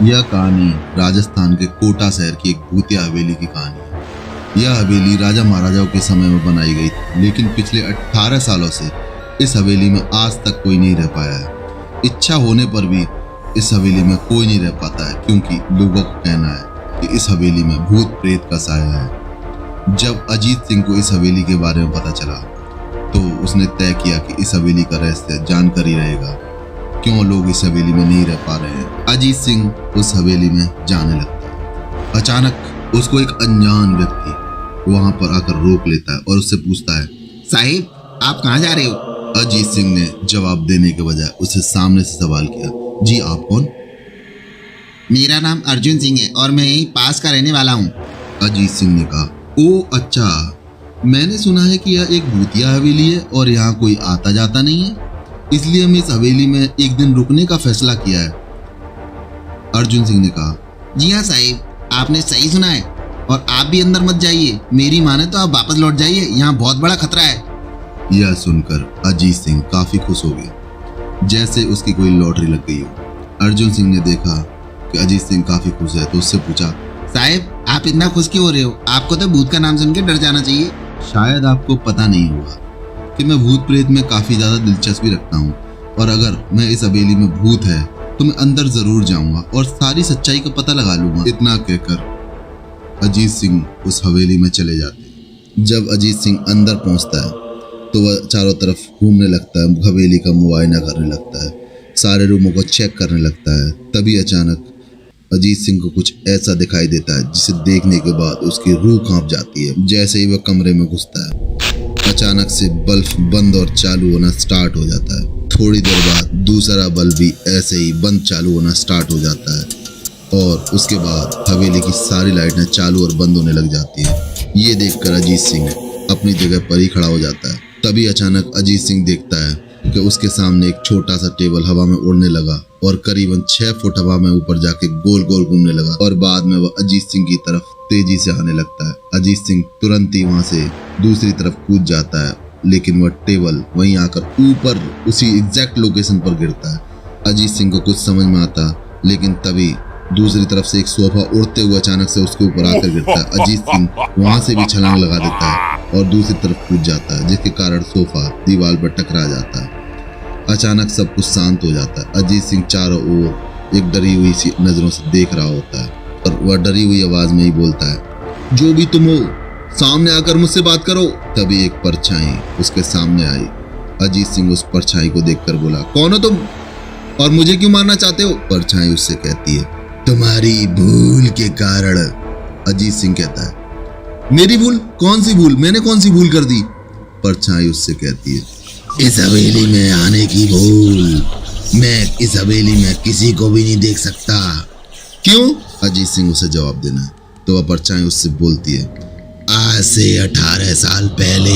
यह कहानी राजस्थान के कोटा शहर की एक भूतिया हवेली की कहानी है। यह हवेली राजा महाराजाओं के समय में बनाई गई थी, लेकिन पिछले 18 सालों से इस हवेली में आज तक कोई नहीं रह पाया है। इच्छा होने पर भी इस हवेली में कोई नहीं रह पाता है, क्योंकि लोगों का कहना है कि इस हवेली में भूत प्रेत का साया है। जब अजीत सिंह को इस हवेली के बारे में पता चला तो उसने तय किया कि इस हवेली का रहस्य जानकर ही रहेगा, क्यों लोग इस हवेली में नहीं रह पा रहे हैं। अजीत सिंह उस हवेली में जाने लगता है। अचानक उसको एक अनजान व्यक्ति वहां पर आकर रोक लेता है और उससे पूछता है, साहिब आप कहाँ जा रहे हो? अजीत सिंह ने जवाब देने के बजाय उससे सामने से सवाल किया, जी आप कौन? मेरा नाम अर्जुन सिंह है और मैं यहीं पास का रहने वाला हूँ। अजीत सिंह ने कहा, ओ अच्छा, मैंने सुना है कि यह एक भूतिया हवेली है और यहाँ कोई आता जाता नहीं है, इसलिए हम इस हवेली में एक दिन रुकने का फैसला किया है। अर्जुन सिंह ने कहा, जी हाँ साहिब, आपने सही सुना है और आप भी अंदर मत जाइए। मेरी माने तो आप वापस लौट जाइए, यहाँ बहुत बड़ा खतरा है। यह सुनकर अजीत सिंह काफी खुश हो गया, जैसे उसकी कोई लॉटरी लग गई हो। अर्जुन सिंह ने देखा कि अजीत सिंह काफी खुश है तो उससे पूछा, साहिब आप इतना खुश क्यों हो रहे हो? आपको तो भूत का नाम सुन के डर जाना चाहिए। शायद आपको पता नहीं होगा कि मैं भूत प्रेत में काफी ज्यादा दिलचस्पी रखता हूँ, और अगर मैं इस हवेली में भूत है तो मैं अंदर जरूर जाऊंगा और सारी सच्चाई का पता लगा लूंगा। इतना कहकर अजीत सिंह उस हवेली में चले जाते हैं। जब अजीत सिंह अंदर पहुंचता है तो वह चारों तरफ घूमने लगता है, हवेली का मुआयना करने लगता है, सारे रूमों को चेक करने लगता है। तभी अचानक अजीत सिंह को कुछ ऐसा दिखाई देता है जिसे देखने के बाद उसकी रूह कांप जाती है। जैसे ही वह कमरे में घुसता है, अचानक से बल्ब बंद और चालू होना स्टार्ट हो जाता है। थोड़ी देर बाद दूसरा बल्ब भी ऐसे ही बंद चालू होना स्टार्ट हो जाता है और उसके बाद हवेली की सारी लाइटें चालू और बंद होने लग जाती है। ये देखकर अजीत सिंह अपनी जगह पर ही खड़ा हो जाता है। तभी अचानक अजीत सिंह देखता है कि उसके सामने एक छोटा सा टेबल हवा में उड़ने लगा और करीबन 6 फुट हवा में ऊपर जाके गोल गोल घूमने लगा और बाद में वह अजीत सिंह की तरफ तेजी से आने लगता है। अजीत सिंह तुरंत ही वहां से दूसरी तरफ कूद जाता है, लेकिन वह टेबल वहीं आकर ऊपर उसी एग्जैक्ट लोकेशन पर गिरता है। अजीत सिंह को कुछ समझ में आता, लेकिन तभी दूसरी तरफ से एक सोफा उड़ते हुए अचानक से उसके ऊपर आकर गिरता है। अजीत सिंह वहां से भी छलांग लगा देता है और दूसरी तरफ कूद जाता है, जिसके कारण सोफा दीवार पर टकरा जाता है। अचानक सब कुछ शांत हो जाता है। अजीत सिंह चारों ओर एक डरी हुई सी नजरों से देख रहा होता है और वह डरी हुई आवाज में ही बोलता है, जो भी तुम हो सामने आकर मुझसे बात करो। तभी एक परछाई उसके सामने आई। अजीत सिंह उस परछाई को देखकर बोला, कौन हो तुम और मुझे क्यों मारना चाहते हो? परछाई उससे कहती है, तुम्हारी भूल के कारण। अजीत सिंह कहता है, मेरी भूल? कौन सी भूल? मैंने कौन सी भूल कर दी? परछाई उससे कहती है, इस हवेली में आने की भूल। मैं इस हवेली में किसी को भी नहीं देख सकता। क्यों? अजीत सिंह उसे जवाब देना है तो वह परछाई उससे बोलती है, आज से 18 साल पहले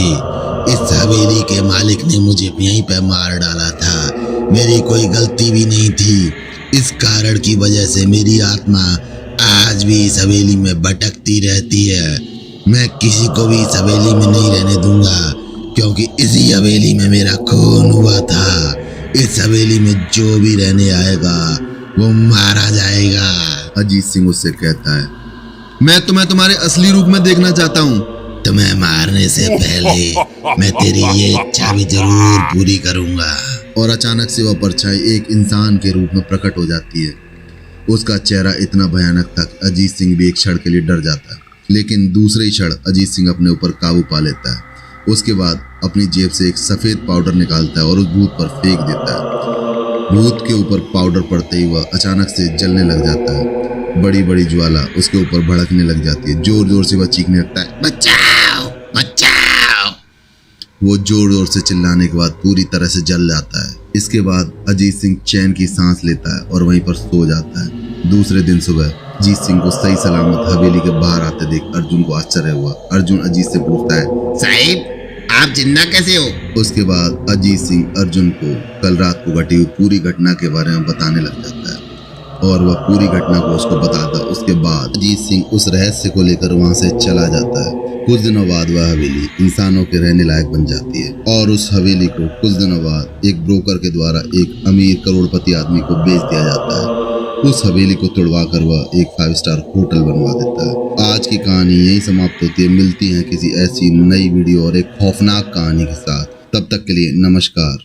इस हवेली के मालिक ने मुझे यहीं पे मार डाला था। मेरी कोई गलती भी नहीं थी। इस कारण की वजह से मेरी आत्मा आज भी इस हवेली में भटकती रहती है। मैं किसी को भी इस हवेली में नहीं रहने दूंगा, क्योंकि इसी हवेली में मेरा खून हुआ था। इस हवेली में जो भी रहने आएगा वो मारा जाएगा। अजीत सिंह उससे कहता है, मैं तुम्हें तुम्हारे असली रूप में देखना चाहता हूँ। तुम्हें मारने से पहले मैं तेरी ये इच्छा भी जरूर पूरी करूंगा। और अचानक से वह परछाई एक इंसान के रूप में प्रकट हो जाती है। उसका चेहरा इतना भयानक था कि अजीत सिंह भी एक क्षण के लिए डर जाता है, लेकिन दूसरे ही क्षण अजीत सिंह अपने ऊपर काबू पा लेता है। उसके बाद अपनी जेब से एक सफेद पाउडर निकालता है और उस भूत पर फेंक देता है। भूत के ऊपर पाउडर पड़ते ही वह अचानक से जलने लग जाता है। बड़ी बड़ी ज्वाला उसके ऊपर भड़कने लग जाती है। जोर जोर से वह चीखने लगता है, बचाओ बचाओ। वो जोर जोर से चिल्लाने के बाद पूरी तरह से जल जाता है। इसके बाद अजीत सिंह चैन की सांस लेता है और वहीं पर सो जाता है। दूसरे दिन सुबह अजीत सिंह को सही सलामत हवेली के बाहर आते देख अर्जुन को आश्चर्य हुआ। अर्जुन अजीत से पूछता है, साहिब आप जिंदा कैसे हो? उसके बाद अजीत सिंह अर्जुन को कल रात को घटी हुई पूरी घटना के बारे में बताने लग जाता है और वह पूरी घटना को उसको बताता है। उसके बाद अजीत सिंह उस रहस्य को लेकर वहां से चला जाता है। कुछ दिनों बाद वह हवेली इंसानों के रहने लायक बन जाती है और उस हवेली को कुछ दिनों बाद एक ब्रोकर के द्वारा एक अमीर करोड़पति आदमी को बेच दिया जाता है। उस हवेली को तुड़वा कर वह एक 5 स्टार होटल बनवा देता है। आज की कहानी यही समाप्त होती है। मिलती है किसी ऐसी नई वीडियो और एक खौफनाक कहानी के साथ। तब तक के लिए नमस्कार।